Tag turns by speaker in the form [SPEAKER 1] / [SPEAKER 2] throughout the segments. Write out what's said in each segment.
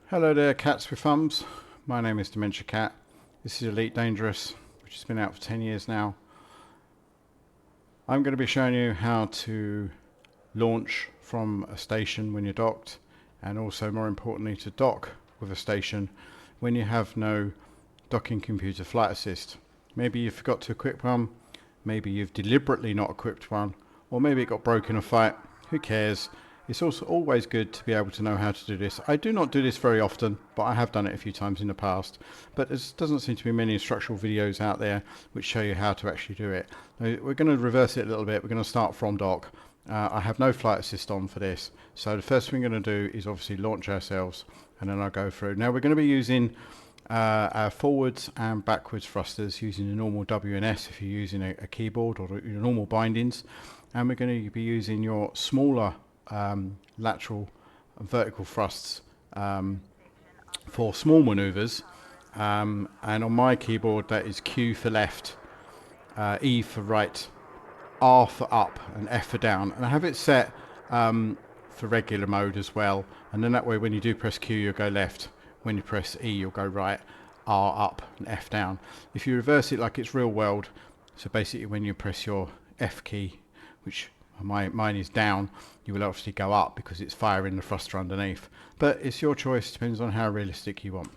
[SPEAKER 1] Hello there, cats with thumbs. My name is Dementia Cat. This is Elite Dangerous, which has been out for 10 years now. I'm going to be showing you how to launch from a station when you're docked, and also more importantly to dock with a station when you have no docking computer flight assist. Maybe you forgot to equip one, maybe you've deliberately not equipped one, or maybe it got broken in a fight. Who cares? It's also always good to be able to know how to do this. I do not do this very often, but I have done it a few times in the past. But there doesn't seem to be many instructional videos out there which show you how to actually do it. Now, we're going to reverse it a little bit. We're going to start from dock. I have no flight assist on for this. So the first thing we're going to do is obviously launch ourselves, and then I'll go through. Now we're going to be using our forwards and backwards thrusters using the normal W and S if you're using a keyboard or your normal bindings. And we're going to be using your smaller lateral and vertical thrusts for small maneuvers, and on my keyboard that is Q for left, E for right, R for up, and F for down, and I have it set for regular mode as well, and then that way when you do press Q you'll go left, when you press E you'll go right, R up and F down. If you reverse it like it's real world, so basically when you press your F key, which mine is down, you will obviously go up because it's firing the thruster underneath. But it's your choice, depends on how realistic you want.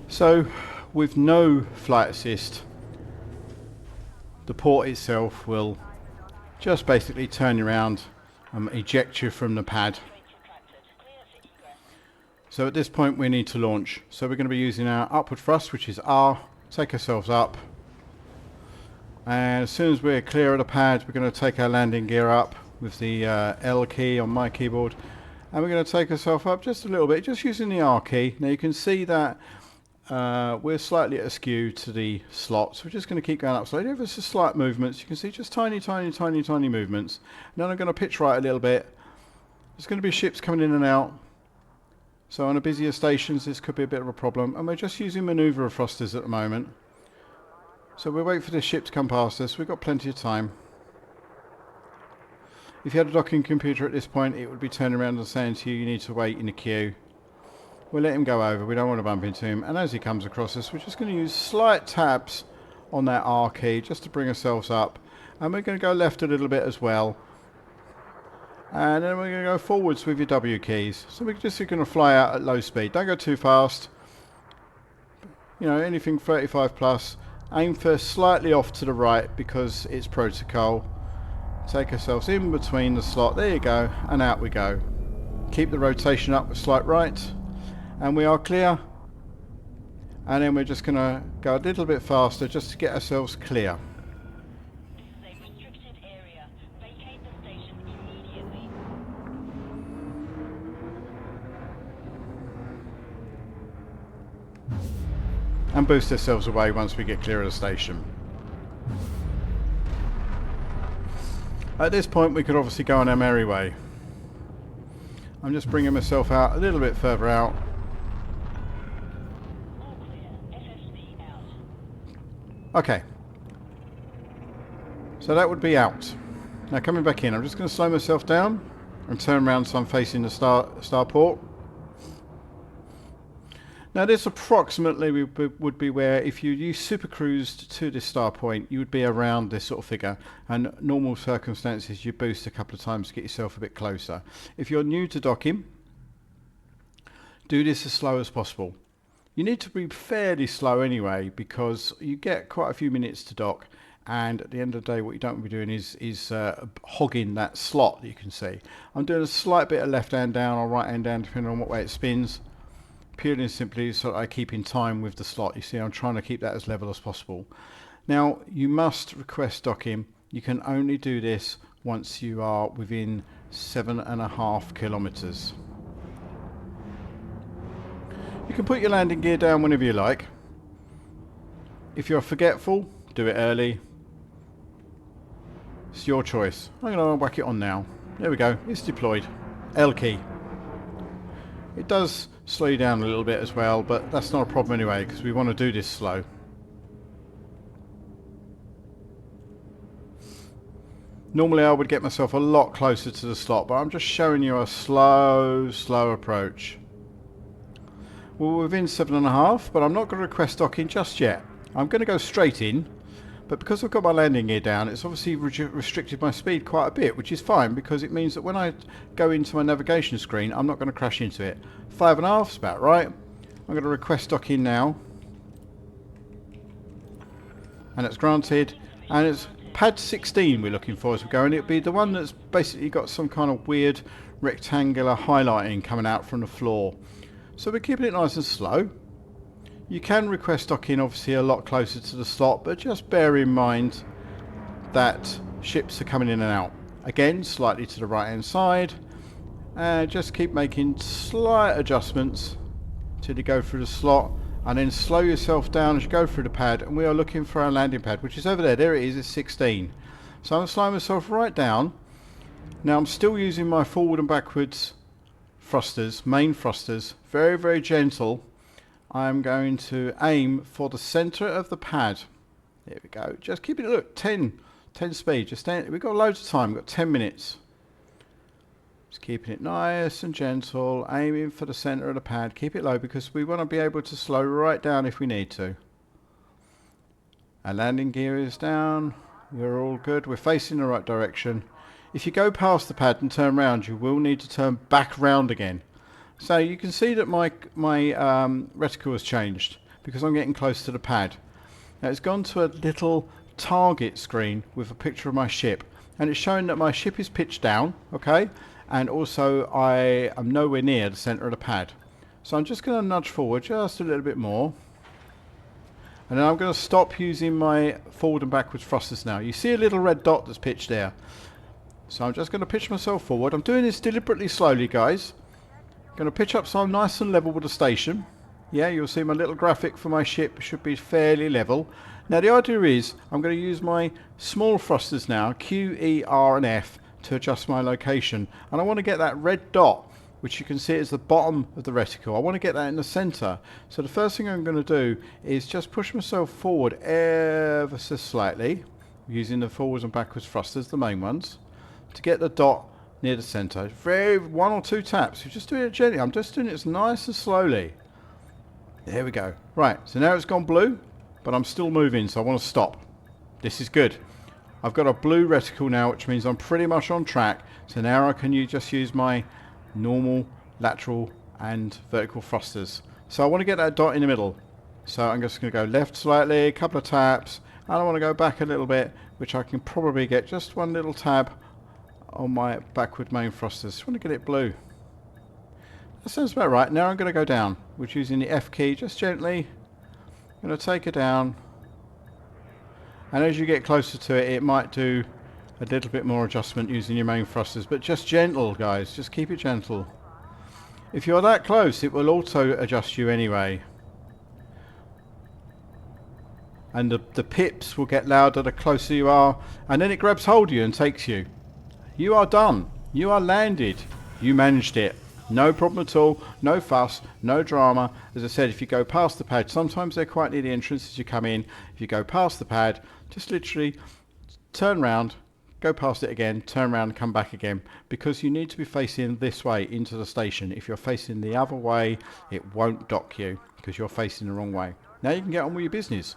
[SPEAKER 1] So with no flight assist, the port itself will just basically turn you around and eject you from the pad. So at this point we need to launch. So we're going to be using our upward thrust, which is R, take ourselves up. And as soon as we're clear of the pad, we're going to take our landing gear up with the L key on my keyboard, and we're going to take ourselves up just a little bit, just using the R key. Now you can see that we're slightly askew to the slot, so we're just going to keep going up slowly. There's just slight movements. You can see just tiny movements. And then I'm going to pitch right a little bit. There's going to be ships coming in and out. So on the busier stations, this could be a bit of a problem. And we're just using manoeuvre thrusters at the moment. So we'll wait for the ship to come past us. We've got plenty of time. If you had a docking computer at this point, it would be turning around and saying to you, you need to wait in the queue. We'll let him go over. We don't want to bump into him. And as he comes across us, we're just going to use slight taps on that R key just to bring ourselves up. And we're going to go left a little bit as well. And then we're going to go forwards with your W keys. So we're just going to fly out at low speed. Don't go too fast. You know, anything 35 plus. Aim for slightly off to the right because it's protocol. Take ourselves in between the slot. There you go. And out we go. Keep the rotation up with slight right. And we are clear. And then we're just going to go a little bit faster just to get ourselves clear.
[SPEAKER 2] This is a restricted area. Vacate the station immediately.
[SPEAKER 1] And boost ourselves away once we get clear of the station. At this point we could obviously go on our merry way. I'm just bringing myself out a little bit further out.
[SPEAKER 2] All clear. FFC out.
[SPEAKER 1] Okay. So that would be out. Now coming back in, I'm just going to slow myself down and turn around so I'm facing the starport. Now this approximately would be where if you super cruised to this star point, you would be around this sort of figure, and normal circumstances you boost a couple of times to get yourself a bit closer. If you're new to docking, do this as slow as possible. You need to be fairly slow anyway because you get quite a few minutes to dock, and at the end of the day what you don't want to be doing is hogging that slot that you can see. I'm doing a slight bit of left hand down or right hand down depending on what way it spins. Purely and simply so that I keep in time with the slot. You see, I'm trying to keep that as level as possible. Now, you must request docking. You can only do this once you are within 7.5 kilometers. You can put your landing gear down whenever you like. If you're forgetful, do it early. It's your choice. I'm going to whack it on now. There we go. It's deployed. L key. It does slow you down a little bit as well, but that's not a problem anyway because we want to do this slow. Normally I would get myself a lot closer to the slot, but I'm just showing you a slow approach. We're within 7.5, but I'm not going to request docking just yet. I'm going to go straight in, but because I've got my landing gear down, it's obviously restricted my speed quite a bit, which is fine because it means that when I go into my navigation screen, I'm not going to crash into it. 5.5 is about right. I'm going to request docking now, and it's granted, and it's pad 16 we're looking for as we go, and it'll be the one that's basically got some kind of weird rectangular highlighting coming out from the floor. So we're keeping it nice and slow. You can request docking obviously a lot closer to the slot, but just bear in mind that ships are coming in and out. Again, slightly to the right hand side, and just keep making slight adjustments till you go through the slot, and then slow yourself down as you go through the pad. And we are looking for our landing pad, which is over there. There it is, it's 16. So I'm slowing myself right down. Now I'm still using my forward and backwards thrusters, main thrusters, very gentle. I'm going to aim for the center of the pad. There we go. Just keep it, look, 10 speed. Just we've got loads of time. We've got 10 minutes. Just keeping it nice and gentle, aiming for the center of the pad. Keep it low because we want to be able to slow right down if we need to. Our landing gear is down. We're all good. We're facing the right direction. If you go past the pad and turn around, you will need to turn back round again. So you can see that my reticle has changed because I'm getting close to the pad. Now it's gone to a little target screen with a picture of my ship, and it's showing that my ship is pitched down, okay, and also I am nowhere near the center of the pad. So I'm just going to nudge forward just a little bit more, and then I'm going to stop using my forward and backwards thrusters now. You see a little red dot that's pitched there. So I'm just going to pitch myself forward. I'm doing this deliberately slowly, guys. Going to pitch up so I'm nice and level with the station. Yeah, you'll see my little graphic for my ship should be fairly level. Now the idea is I'm going to use my small thrusters now, Q, E, R and F, to adjust my location. And I want to get that red dot, which you can see is the bottom of the reticle. I want to get that in the center. So the first thing I'm going to do is just push myself forward ever so slightly, using the forwards and backwards thrusters, the main ones, to get the dot near the center. Very 1 or 2 taps. You're just doing it gently. I'm just doing it nice and slowly. There we go. Right, so now it's gone blue, but I'm still moving, so I want to stop. This is good. I've got a blue reticle now, which means I'm pretty much on track. So now I can just use my normal lateral and vertical thrusters. So I want to get that dot in the middle. So I'm just going to go left slightly, a couple of taps, and I want to go back a little bit, which I can probably get just one little tab on my backward main thrusters. Just want to get it blue. That sounds about right. Now I'm going to go down, which using the F key, just gently. I'm going to take it down. And as you get closer to it, it might do a little bit more adjustment using your main thrusters. But just gentle, guys. Just keep it gentle. If you're that close, it will auto adjust you anyway. And the pips will get louder the closer you are. And then it grabs hold of you and takes you. You are done. You are landed. You managed it. No problem at all. No fuss. No drama. As I said, if you go past the pad, sometimes they're quite near the entrance as you come in. If you go past the pad, just literally turn round, go past it again, turn around and come back again, because you need to be facing this way into the station. If you're facing the other way, it won't dock you because you're facing the wrong way. Now you can get on with your business.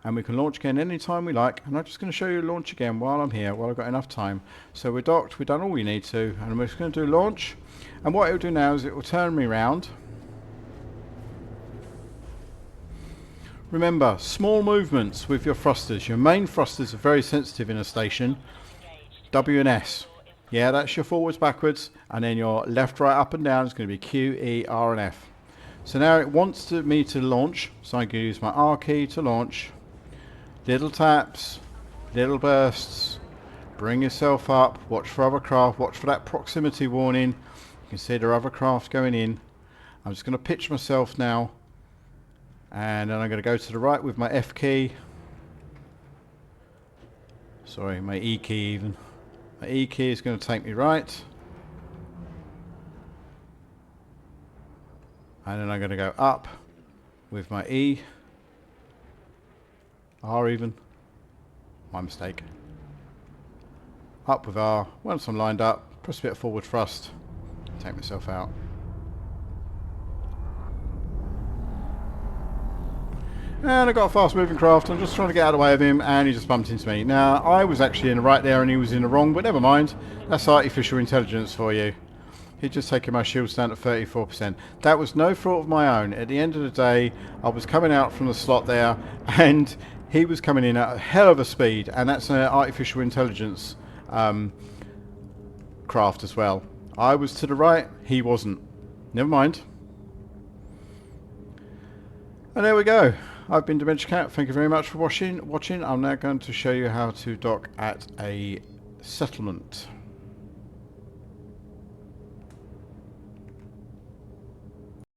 [SPEAKER 1] And we can launch again anytime we like. And I'm just going to show you launch again while I'm here, while I've got enough time. So we're docked, we've done all we need to, and we're just going to do launch. And what it will do now is it will turn me round. Remember, small movements with your thrusters. Your main thrusters are very sensitive in a station. W and S. Yeah, that's your forwards, backwards. And then your left, right, up and down is going to be Q, E, R and F. So now it wants me to launch. So I'm going to use my R key to launch. Little taps, little bursts, bring yourself up, watch for other craft, watch for that proximity warning. You can see there are other craft going in. I'm just going to pitch myself now, and then I'm going to go to the right with my F key. Sorry, my E key even. My E key is going to take me right. And then I'm going to go up with my E. R even. My mistake. up with R. Once I'm lined up, press a bit of forward thrust, take myself out. And I got a fast moving craft. I'm just trying to get out of the way of him, and he just bumped into me. Now, I was actually in the right there and he was in the wrong, but never mind. That's artificial intelligence for you. He'd just taken my shields down to 34%. That was no fault of my own. At the end of the day, I was coming out from the slot there, and he was coming in at a hell of a speed, and that's an artificial intelligence craft as well. I was to the right, he wasn't. Never mind. And there we go. I've been Dementia Cat. Thank you very much for watching. I'm now going to show you how to dock at a settlement.